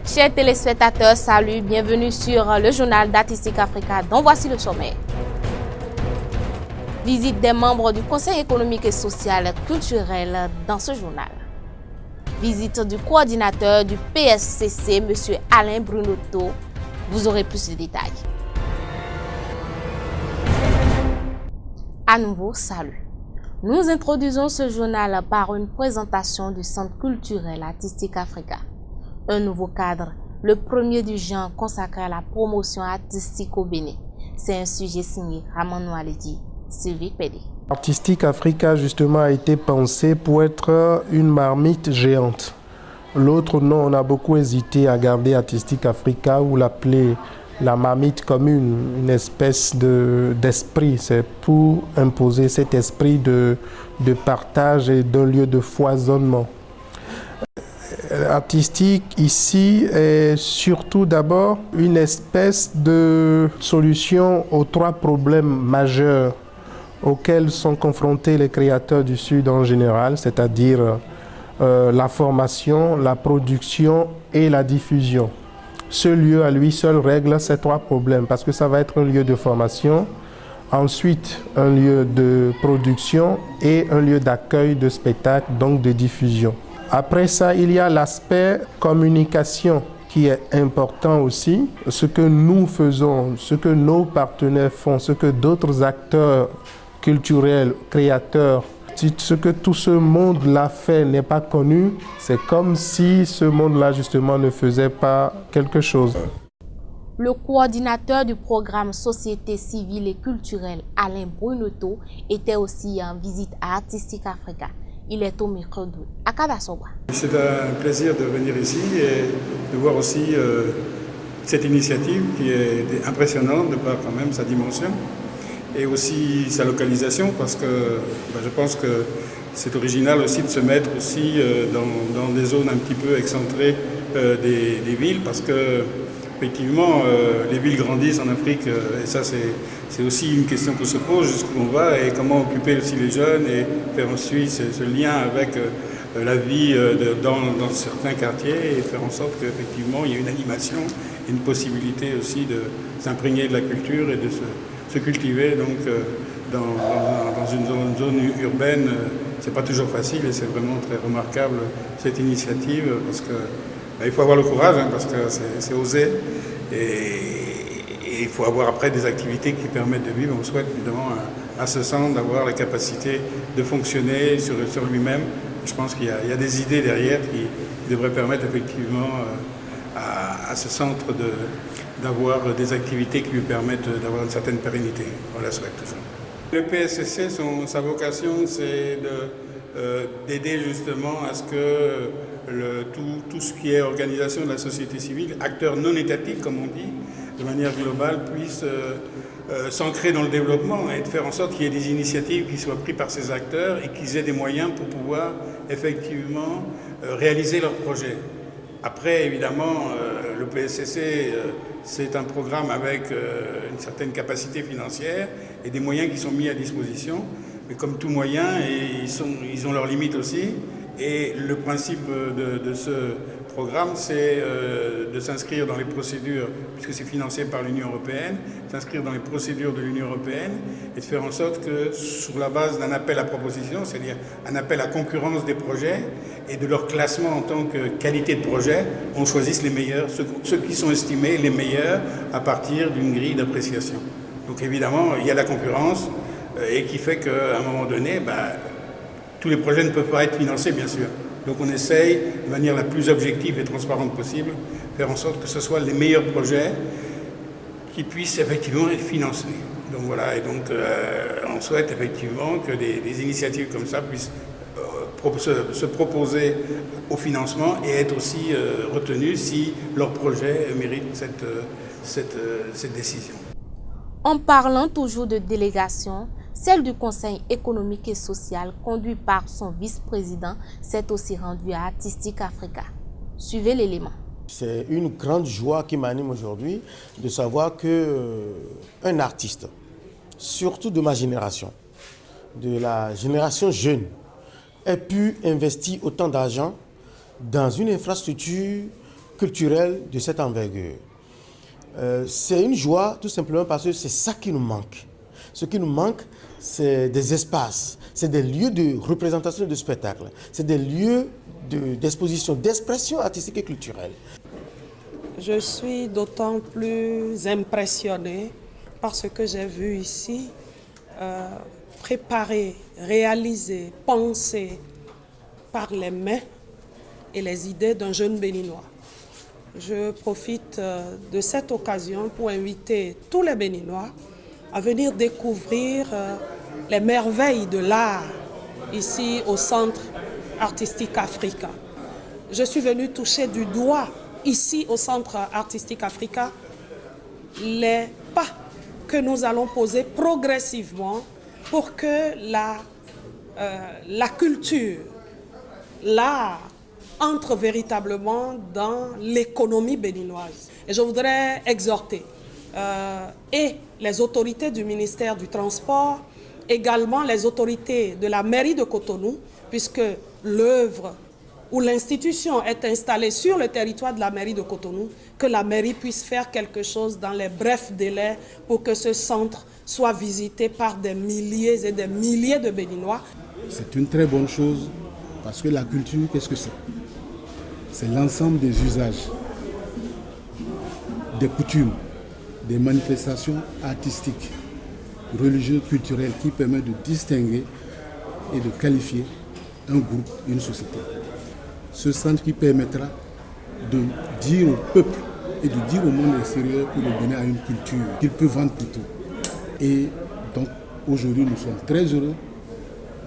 Chers téléspectateurs, salut, bienvenue sur le journal d'Artistique Africa, dont voici le sommaire. Visite des membres du Conseil économique et social culturel dans ce journal. Visite du coordinateur du PSCC, M. Alain Brunotto. Vous aurez plus de détails. À nouveau, salut. Nous introduisons ce journal par une présentation du Centre culturel Artistique Africa. Un nouveau cadre, le premier du genre consacré à la promotion artistique au Bénin. C'est un sujet signé Ramon Oualedi, Sylvie Pédé. Artistique Africa justement a été pensé pour être une marmite géante. L'autre nom, on a beaucoup hésité à garder Artistique Africa ou l'appeler la marmite commune, une espèce d'esprit. C'est pour imposer cet esprit de partage et d'un lieu de foisonnement. Artistique ici est surtout d'abord une espèce de solution aux trois problèmes majeurs auxquels sont confrontés les créateurs du Sud en général, c'est-à-dire la formation, la production et la diffusion. Ce lieu à lui seul règle ces trois problèmes parce que ça va être un lieu de formation, ensuite un lieu de production et un lieu d'accueil de spectacles, donc de diffusion. Après ça, il y a l'aspect communication qui est important aussi. Ce que nous faisons, ce que nos partenaires font, ce que d'autres acteurs culturels, créateurs, ce que tout ce monde-là fait n'est pas connu, c'est comme si ce monde-là justement ne faisait pas quelque chose. Le coordinateur du programme Société civile et culturelle, Alain Brunotto, était aussi en visite à Artistique Africa. Il est au micro de Akada Soba. C'est un plaisir de venir ici et de voir aussi cette initiative qui est impressionnante de par quand même sa dimension et aussi sa localisation parce que je pense que c'est original aussi de se mettre aussi dans des zones un petit peu excentrées des villes parce que effectivement les villes grandissent en Afrique et ça c'est aussi une question qu'on se pose jusqu'où on va et comment occuper aussi les jeunes et faire ensuite ce lien avec la vie dans certains quartiers et faire en sorte qu'effectivement il y ait une animation et une possibilité aussi de s'imprégner de la culture et de se cultiver donc dans une zone urbaine. C'est pas toujours facile et c'est vraiment très remarquable cette initiative parce que il faut avoir le courage parce que c'est osé et il faut avoir après des activités qui permettent de vivre. On souhaite évidemment à ce centre d'avoir la capacité de fonctionner sur lui-même. Je pense qu'il y a des idées derrière qui devraient permettre effectivement à ce centre d'avoir des activités qui lui permettent d'avoir une certaine pérennité. On la souhaite toujours. Le PSCC, sa vocation, c'est d'aider justement à ce que tout ce qui est organisation de la société civile, acteurs non étatiques comme on dit, de manière globale, puisse s'ancrer dans le développement et de faire en sorte qu'il y ait des initiatives qui soient prises par ces acteurs et qu'ils aient des moyens pour pouvoir effectivement réaliser leurs projets. Après, évidemment, le PSCC, c'est un programme avec une certaine capacité financière et des moyens qui sont mis à disposition. Mais comme tout moyen, ils ont leurs limites aussi. Et le principe de ce programme, c'est de s'inscrire dans les procédures, puisque c'est financé par l'Union européenne, s'inscrire dans les procédures de l'Union européenne et de faire en sorte que sur la base d'un appel à proposition, c'est-à-dire un appel à concurrence des projets et de leur classement en tant que qualité de projet, on choisisse les meilleurs, ceux qui sont estimés les meilleurs à partir d'une grille d'appréciation. Donc évidemment, il y a la concurrence et qui fait qu'à un moment donné, tous les projets ne peuvent pas être financés, bien sûr. Donc on essaye, de manière la plus objective et transparente possible, de faire en sorte que ce soit les meilleurs projets qui puissent effectivement être financés. Donc voilà, et donc on souhaite effectivement que des initiatives comme ça puissent se proposer au financement et être aussi retenues si leur projet mérite cette décision. En parlant toujours de délégation, celle du Conseil économique et social, conduit par son vice-président, s'est aussi rendue à Artistique Africa. Suivez l'élément. C'est une grande joie qui m'anime aujourd'hui de savoir qu'un artiste, surtout de ma génération, de la génération jeune, ait pu investir autant d'argent dans une infrastructure culturel de cette envergure. C'est une joie tout simplement parce que c'est ça qui nous manque. Ce qui nous manque, c'est des espaces, c'est des lieux de représentation de spectacle, c'est des lieux d'exposition, d'expression artistique et culturelle. Je suis d'autant plus impressionnée par ce que j'ai vu ici, préparé, réalisé, pensé par les mains et les idées d'un jeune Béninois. Je profite de cette occasion pour inviter tous les Béninois à venir découvrir les merveilles de l'art ici au Centre artistique Africa. Je suis venue toucher du doigt ici au Centre artistique Africa les pas que nous allons poser progressivement pour que la culture, l'art entre véritablement dans l'économie béninoise. Et je voudrais exhorter et les autorités du ministère du Transport, également les autorités de la mairie de Cotonou, puisque l'œuvre ou l'institution est installée sur le territoire de la mairie de Cotonou, que la mairie puisse faire quelque chose dans les brefs délais pour que ce centre soit visité par des milliers et des milliers de Béninois. C'est une très bonne chose parce que la culture, qu'est-ce que c'est? C'est l'ensemble des usages, des coutumes, des manifestations artistiques, religieuses, culturelles qui permettent de distinguer et de qualifier un groupe, une société. Ce centre qui permettra de dire au peuple et de dire au monde extérieur que le Bénin a une culture, qu'il peut vendre plutôt. Et donc aujourd'hui nous sommes très heureux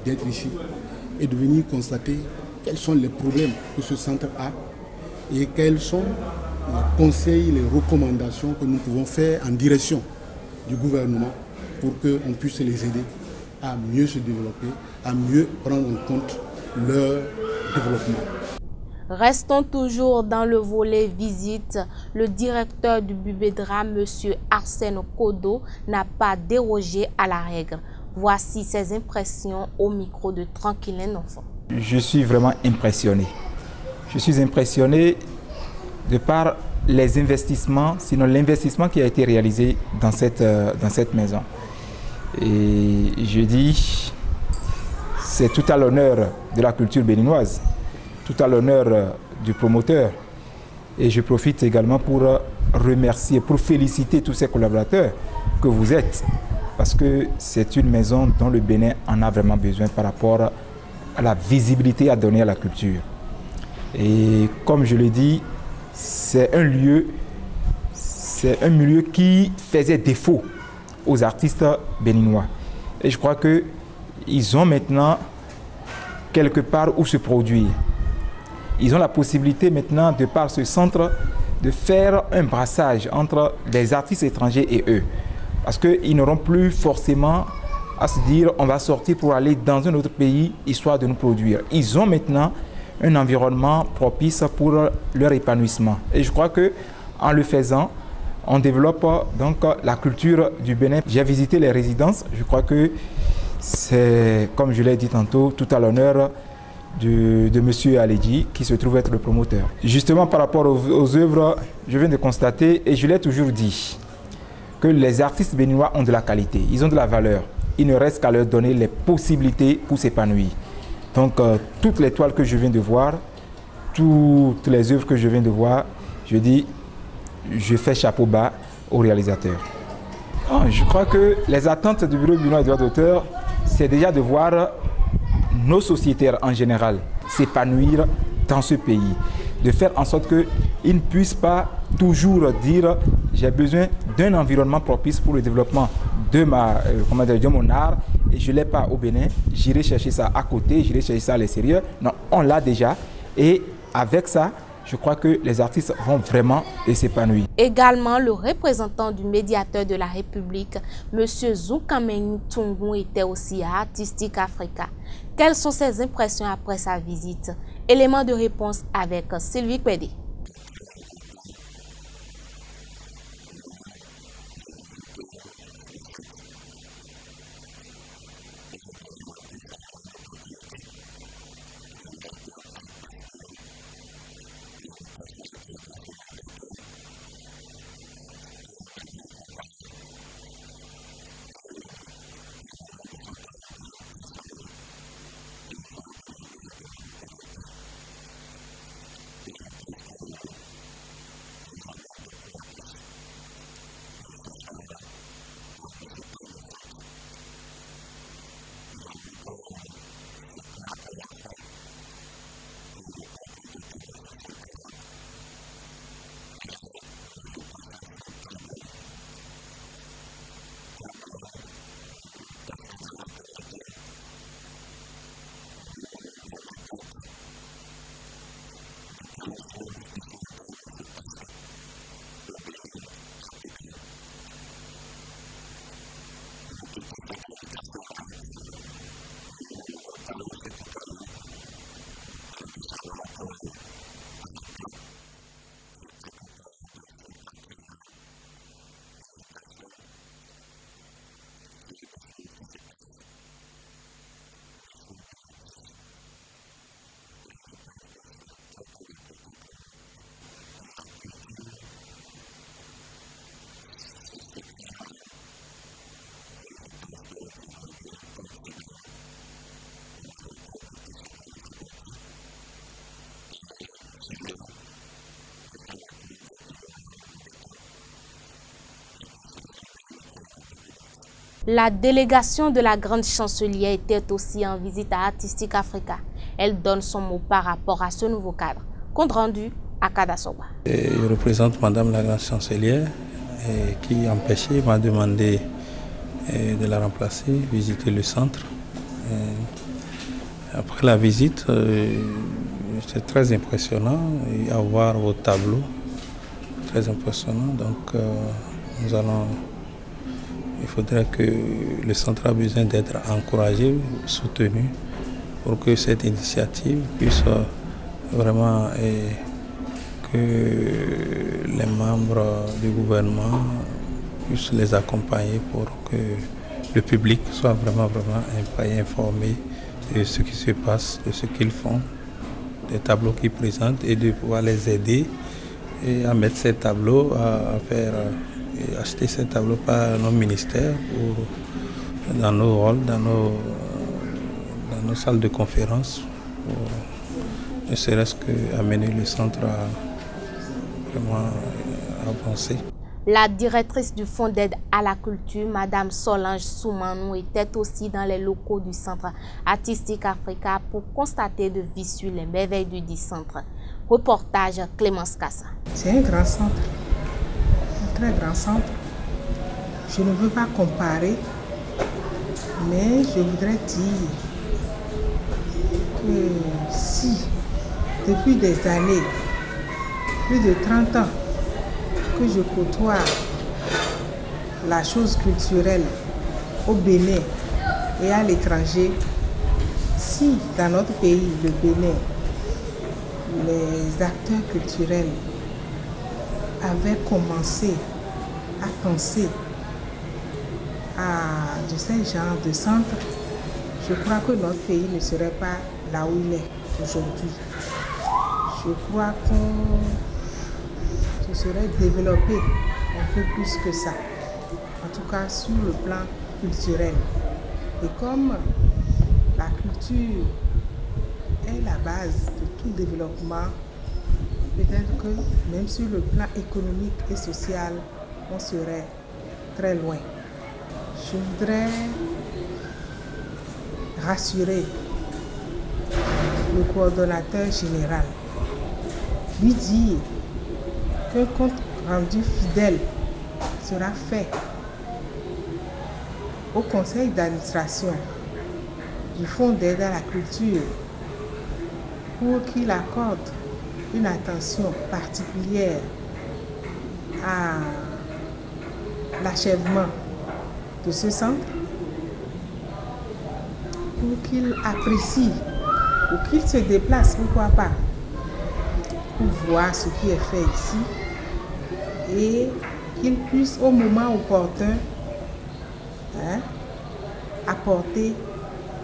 d'être ici et de venir constater quels sont les problèmes que ce centre a et quels sont les conseils, les recommandations que nous pouvons faire en direction du gouvernement pour qu'on puisse les aider à mieux se développer, à mieux prendre en compte leur développement. Restons toujours dans le volet visite. Le directeur du Bubedra, M. Arsène Kodo, n'a pas dérogé à la règle. Voici ses impressions au micro de Tranquillin Enfant. Je suis vraiment impressionné. Je suis impressionné de par les investissements, sinon l'investissement qui a été réalisé dans cette maison. Et je dis, c'est tout à l'honneur de la culture béninoise, tout à l'honneur du promoteur. Et je profite également pour remercier, pour féliciter tous ces collaborateurs que vous êtes, parce que c'est une maison dont le Bénin en a vraiment besoin par rapport à la visibilité à donner à la culture. Et comme je l'ai dit, c'est un milieu qui faisait défaut aux artistes béninois. Et je crois qu'ils ont maintenant quelque part où se produire. Ils ont la possibilité maintenant, de par ce centre, de faire un brassage entre les artistes étrangers et eux. Parce qu'ils n'auront plus forcément à se dire on va sortir pour aller dans un autre pays histoire de nous produire. Ils ont maintenant un environnement propice pour leur épanouissement. Et je crois qu'en le faisant, on développe donc la culture du Bénin. J'ai visité les résidences. Je crois que c'est, comme je l'ai dit tantôt, tout à l'honneur de M. Aledji, qui se trouve être le promoteur. Justement, par rapport aux œuvres, je viens de constater, et je l'ai toujours dit, que les artistes béninois ont de la qualité, ils ont de la valeur. Il ne reste qu'à leur donner les possibilités pour s'épanouir. Donc, toutes les toiles que je viens de voir, toutes les œuvres que je viens de voir, je dis, je fais chapeau bas aux réalisateurs. Je crois que les attentes du Bureau béninois des droits d'auteur, c'est déjà de voir nos sociétaires en général s'épanouir dans ce pays, de faire en sorte qu'ils ne puissent pas toujours dire j'ai besoin d'un environnement propice pour le développement de mon art et je ne l'ai pas au Bénin, j'irai chercher ça à côté, j'irai chercher ça à l'extérieur. Non, on l'a déjà et avec ça, je crois que les artistes vont vraiment s'épanouir. Également, le représentant du médiateur de la République, M. Zoukameni Tungu, était aussi à Artistique Africa. Quelles sont ses impressions après sa visite? Élément de réponse avec Sylvie Pédé. La délégation de la grande chancelière était aussi en visite à Artistic Africa. Elle donne son mot par rapport à ce nouveau cadre. Compte rendu à Kadasoba. Je représente Madame la grande chancelière qui empêché m'a demandé de la remplacer, visiter le centre. Après la visite, c'était très impressionnant et à voir vos tableaux, très impressionnant. Donc il faudrait que le centre a besoin d'être encouragé, soutenu pour que cette initiative puisse vraiment que les membres du gouvernement puissent les accompagner pour que le public soit vraiment informé de ce qui se passe, de ce qu'ils font, des tableaux qu'ils présentent et de pouvoir les aider et à mettre ces tableaux, à faire acheter ces tableaux par nos ministères ou dans nos rôles, dans nos salles de conférence, pour ne serait-ce qu'amener le centre à vraiment avancer. La directrice du Fonds d'aide à la culture, Madame Solange Soumanou, était aussi dans les locaux du Centre Artistic Africa pour constater de visu les merveilles du dit centre. Reportage Clémence Kassa. C'est un grand centre, un très grand centre. Je ne veux pas comparer, mais je voudrais dire que si, depuis des années, plus de 30 ans, que je côtoie la chose culturelle au Bénin et à l'étranger, si dans notre pays, le Bénin, les acteurs culturels avaient commencé à penser à de ce genre de centre, je crois que notre pays ne serait pas là où il est aujourd'hui. Je crois qu'on se serait développé un peu plus que ça, en tout cas sur le plan culturel. Et comme la culture est la base de tout développement, peut-être que même sur le plan économique et social, on serait très loin. Je voudrais rassurer le coordonnateur général, lui dire qu'un compte rendu fidèle sera fait au conseil d'administration du Fonds d'aide à la culture pour qu'il accorde une attention particulière à l'achèvement de ce centre, pour qu'il apprécie ou qu'il se déplace, pourquoi pas, pour voir ce qui est fait ici et qu'il puisse au moment opportun apporter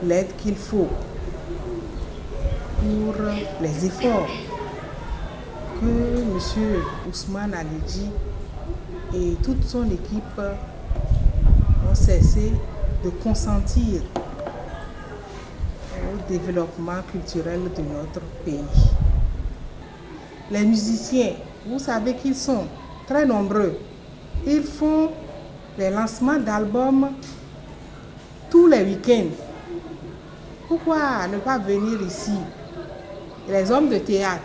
l'aide qu'il faut pour les efforts que M. Ousmane Alidji et toute son équipe ont cessé de consentir au développement culturel de notre pays. Les musiciens, vous savez qu'ils sont très nombreux. Ils font des lancements d'albums tous les week-ends. Pourquoi ne pas venir ici? Les hommes de théâtre,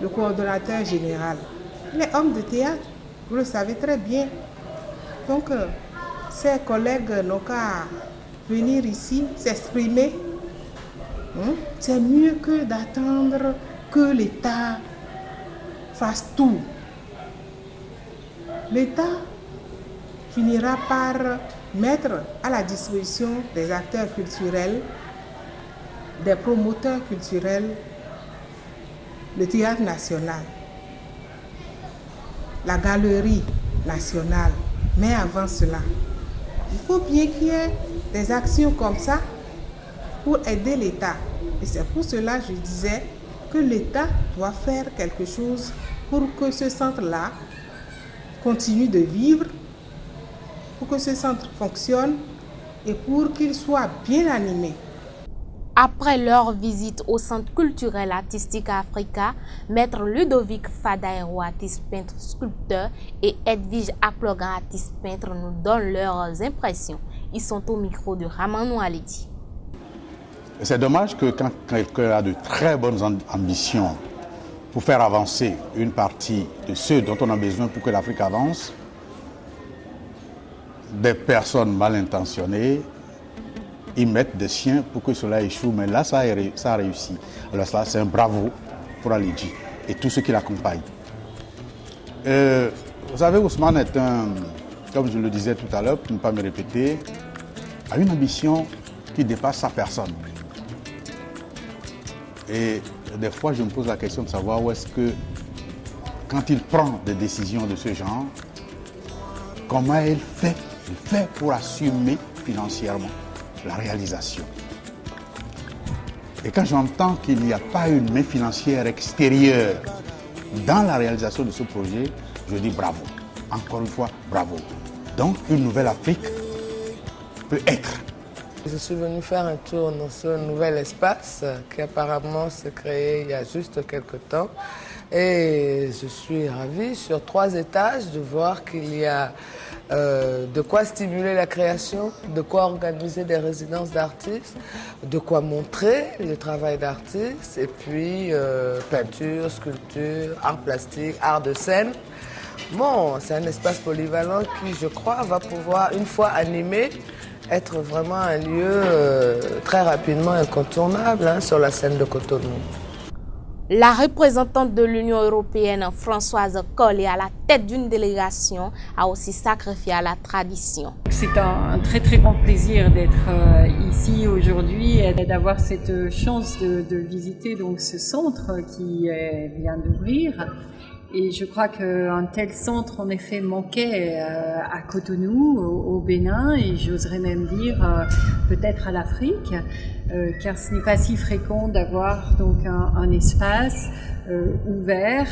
le coordonnateur général, les hommes de théâtre, vous le savez très bien. Donc, ses collègues n'ont qu'à venir ici s'exprimer. C'est mieux que d'attendre que l'État fasse tout. L'État finira par mettre à la disposition des acteurs culturels, des promoteurs culturels, le théâtre national, la galerie nationale. Mais avant cela, il faut bien qu'il y ait des actions comme ça pour aider l'État. Et c'est pour cela que je disais que l'État doit faire quelque chose pour que ce centre-là continue de vivre, pour que ce centre fonctionne et pour qu'il soit bien animé. Après leur visite au Centre culturel artistique Africa, Maître Ludovic Fadaero, artiste peintre sculpteur, et Edwige Aklogan, artiste peintre, nous donnent leurs impressions. Ils sont au micro de Ramanou Aledi. C'est dommage que quand quelqu'un a de très bonnes ambitions pour faire avancer une partie de ceux dont on a besoin pour que l'Afrique avance, des personnes mal intentionnées ils mettent des chiens pour que cela échoue, mais là ça a réussi. Alors ça c'est un bravo pour Aledi et tous ceux qui l'accompagnent. Vous savez, Ousmane est comme je le disais tout à l'heure, pour ne pas me répéter, a une ambition qui dépasse sa personne. Et des fois je me pose la question de savoir où est-ce que, quand il prend des décisions de ce genre, comment il fait pour assumer financièrement la réalisation. Et quand j'entends qu'il n'y a pas une main financière extérieure dans la réalisation de ce projet, je dis bravo. Encore une fois, bravo. Donc, une nouvelle Afrique peut être. Je suis venu faire un tour dans ce nouvel espace qui apparemment s'est créé il y a juste quelques temps. Et je suis ravie sur 3 étages de voir qu'il y a de quoi stimuler la création, de quoi organiser des résidences d'artistes, de quoi montrer le travail d'artistes, et puis peinture, sculpture, art plastique, art de scène. Bon, c'est un espace polyvalent qui, je crois, va pouvoir, une fois animé, être vraiment un lieu très rapidement incontournable sur la scène de Cotonou. La représentante de l'Union européenne, Françoise Collet, à la tête d'une délégation, a aussi sacrifié à la tradition. C'est un très très grand plaisir d'être ici aujourd'hui et d'avoir cette chance de visiter donc ce centre qui vient d'ouvrir. Et je crois qu'un tel centre, en effet, manquait à Cotonou, au Bénin, et j'oserais même dire peut-être à l'Afrique, car ce n'est pas si fréquent d'avoir donc un espace ouvert,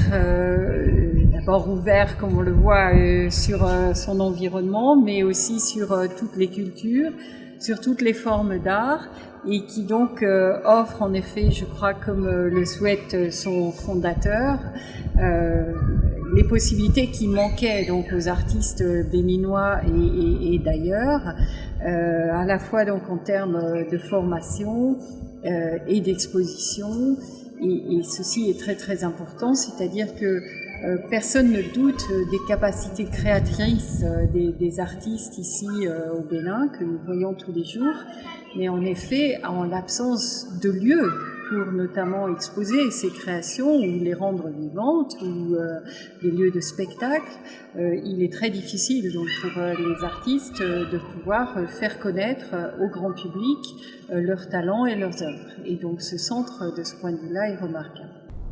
d'abord ouvert comme on le voit sur son environnement, mais aussi sur toutes les cultures, sur toutes les formes d'art, et qui donc offre en effet, je crois, comme le souhaite son fondateur, les possibilités qui manquaient donc aux artistes béninois et d'ailleurs, à la fois donc en termes de formation et d'exposition, et ceci est très très important, c'est-à-dire que personne ne doute des capacités créatrices des artistes ici au Bénin, que nous voyons tous les jours, mais en effet, en l'absence de lieux pour notamment exposer ces créations ou les rendre vivantes ou des lieux de spectacle, il est très difficile donc pour les artistes de pouvoir faire connaître au grand public leurs talents et leurs œuvres. Et donc ce centre, de ce point de vue-là, est remarquable.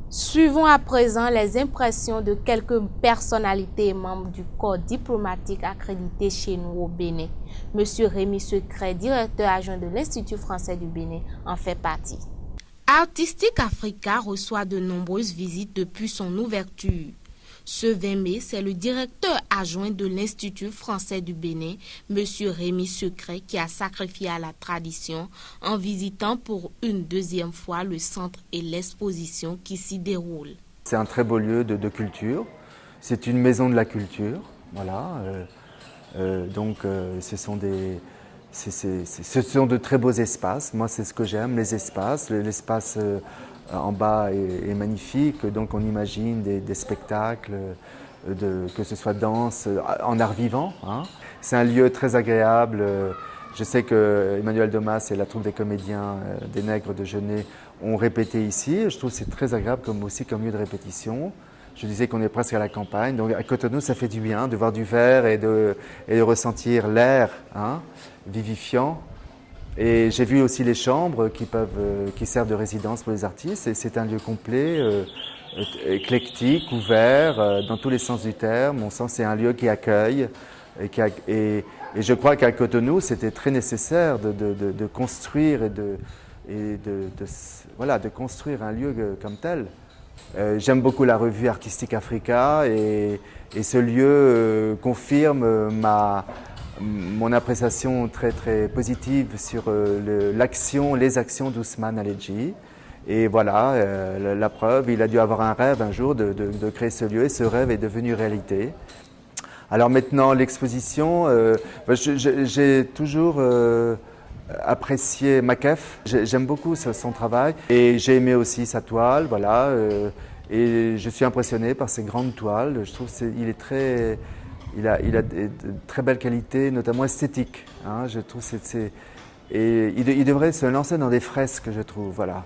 Suivons à présent les impressions de quelques personnalités et membres du corps diplomatique accrédité chez nous au Bénin. Monsieur Rémi Secret, directeur adjoint de l'Institut français du Bénin, en fait partie. Artistique Africa reçoit de nombreuses visites depuis son ouverture. Ce 20 mai, c'est le directeur adjoint de l'Institut français du Bénin, M. Rémi Secret, qui a sacrifié à la tradition en visitant pour une deuxième fois le centre et l'exposition qui s'y déroule. C'est un très beau lieu de culture. C'est une maison de la culture. Voilà. Ce sont de très beaux espaces. Moi, c'est ce que j'aime, les espaces. L'espace en bas est magnifique, donc on imagine des spectacles, que ce soit danse, en art vivant. Hein. C'est un lieu très agréable. Je sais que Emmanuel Domas et la troupe des comédiens des Nègres de Genève ont répété ici. Je trouve que c'est très agréable comme lieu de répétition. Je disais qu'on est presque à la campagne, donc à Cotonou, ça fait du bien de voir du vert et de ressentir l'air vivifiant. Et j'ai vu aussi les chambres qui servent de résidence pour les artistes. Et c'est un lieu complet, éclectique, ouvert, dans tous les sens du terme. On sent que c'est un lieu qui accueille. Et je crois qu'à Cotonou, c'était très nécessaire de construire de construire un lieu comme tel. J'aime beaucoup la revue Artistique Africa et ce lieu confirme mon appréciation très très positive sur les actions d'Ousmane Aledji. Et voilà, la preuve, il a dû avoir un rêve un jour de créer ce lieu et ce rêve est devenu réalité. Alors maintenant, l'exposition, j'ai toujours apprécié Makef. J'aime beaucoup son travail et j'ai aimé aussi sa toile, voilà. Et je suis impressionné par ses grandes toiles. Je trouve qu'il a de très belles qualités, notamment esthétiques. Hein, je trouve et il devrait se lancer dans des fresques, je trouve, voilà.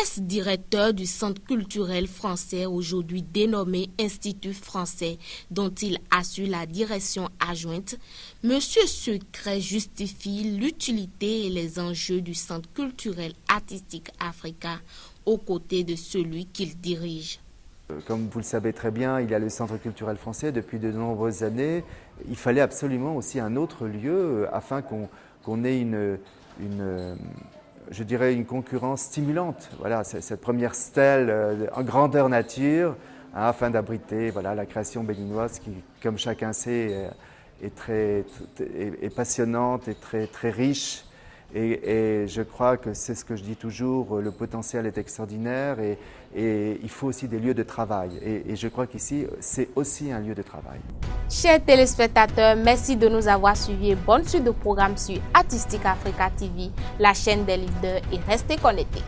Ex-directeur du Centre culturel français, aujourd'hui dénommé Institut français, dont il assure la direction adjointe, M. Secret justifie l'utilité et les enjeux du Centre culturel artistique Africa aux côtés de celui qu'il dirige. Comme vous le savez très bien, il y a le Centre culturel français depuis de nombreuses années. Il fallait absolument aussi un autre lieu afin qu'on ait je dirais une concurrence stimulante. Voilà, cette première stèle en grandeur nature, hein, afin d'abriter voilà, la création béninoise qui, comme chacun sait, est passionnante et très, très riche. Et je crois que c'est ce que je dis toujours, le potentiel est extraordinaire et il faut aussi des lieux de travail. Et je crois qu'ici, c'est aussi un lieu de travail. Chers téléspectateurs, merci de nous avoir suivis. Bonne suite de programmes sur Artistic Africa TV, la chaîne des leaders, et restez connectés.